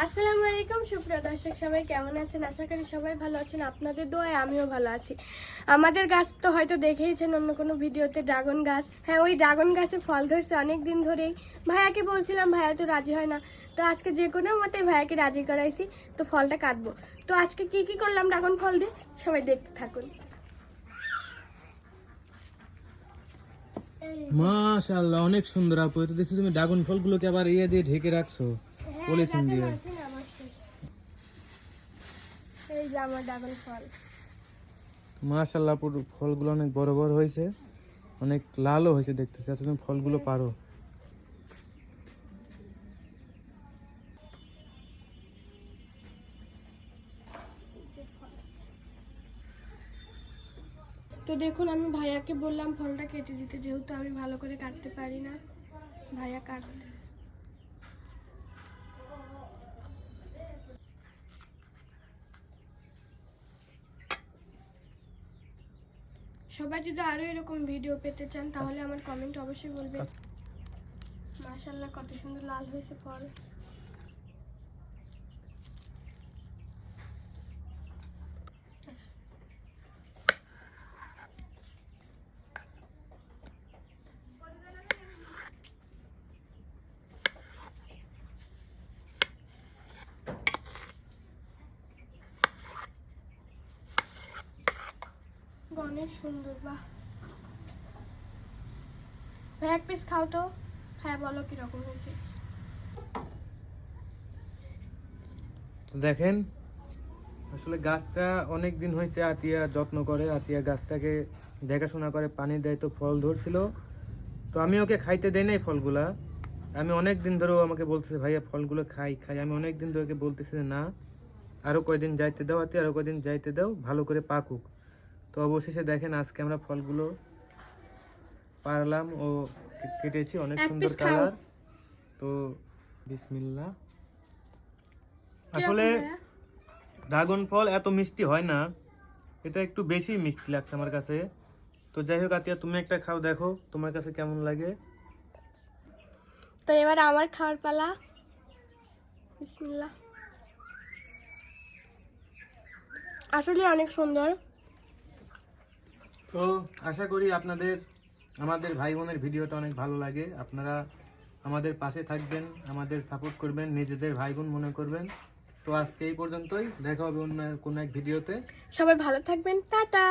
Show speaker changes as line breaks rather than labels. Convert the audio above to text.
আসসালামু আলাইকুম সুপ্রিয় দর্শক, সবাই কেমন আছেন? আশা করি সবাই ভালো আছেন। আপনাদের দোয়ায় আমিও ভালো আছি। আমাদের গাছ তো হয়তো দেখেইছেন অন্য কোনো ভিডিওতে, ড্রাগন গাছ। হ্যাঁ, ওই ড্রাগন গাছে ফল ধরছে অনেক দিন ধরেই। ভাইয়াকে বলছিলাম, ভাইয়া তো রাজি হয় না। তো আজকে যে কোনো মতে ভাইয়াকে রাজি করাইছি, তো ফলটা কাটবো। তো আজকে কি কি করলাম ড্রাগন ফল দিয়ে, সবাই দেখতে থাকুন।
মাশাআল্লাহ, অনেক সুন্দর আপু। তো দেখছি তুমি ড্রাগন ফলগুলোকে আবার ইয়ে দিয়ে ঢেকে রাখছো, পলিথিন দিয়ে।
এই যে আমার ড্রাগন ফল।
মাশাআল্লাহ আপু, ফলগুলো অনেক বড় বড় হয়েছে, অনেক লালও হয়েছে দেখতেছি। আচ্ছা, তুমি ফলগুলো পারো।
তো দেখুন, আমি ভাইয়াকে বললাম ফলটা কেটে দিতে, যেহেতু আমি ভালো করে কাটতে পারি না। ভাইয়া কাটতে। সবাই যদি আরো এরকম ভিডিও পেতে চান তাহলে আমার কমেন্ট অবশ্যই বলবেন। মাশাআল্লাহ, কত সুন্দর লাল হয়েছে ফল। অনেক সুন্দর, বাহ। ভাই এক পিস খাও তো, খায় বলো কিরকম হয়েছে।
তো দেখেন, আসলে গাছটা অনেক দিন হয়েছে আতিয়া যত্ন করে, আতিয়া গাছটাকে দেখাশোনা করে, পানি দেয়, তো ফল ধরছিল। তো আমি ওকে খাইতে দেই নাই ফলগুলা। আমি অনেক দিন ধরেও আমাকে বলতেছে, ভাইয়া ফলগুলো খাই খাই। আমি অনেক দিন ধরে ওকে বলতেছি যে না, আরো কয়দিন যাইতে দাও আতিয়া, আরো কয়দিন যাইতে দাও, ভালো করে পাকুক। তো অবশেষে দেখেন আজকে আমরা ফলগুলো পারলাম ও কেটেছি, অনেক
এক
সুন্দর
পিস খাও।
কালার। তো বিসমিল্লাহ।
কিরকম
আসলে
ভাইয়া?
ড্রাগন ফল এত মিষ্টি হয় না, এটা একটু বেশি মিষ্টি লাগছে আমার কাছে। তো যাই হোক আতিয়া, তুমি একটা খাও, দেখো তোমার কাছে কেমন লাগে।
তো এবার আমার খাওয়ার পালা। বিসমিল্লাহ। আসলে অনেক সুন্দর।
তো আশা করি আপনাদের আমাদের ভাই বোনের ভিডিওটা অনেক ভালো লাগে। আপনারা আমাদের পাশে থাকবেন, আমাদের সাপোর্ট করবেন, নিজেদের ভাই বোন মনে করবেন। তো আজকে এই পর্যন্তই, দেখা হবে অন্য কোনো এক ভিডিওতে।
সবাই ভালো থাকবেন, টাটা।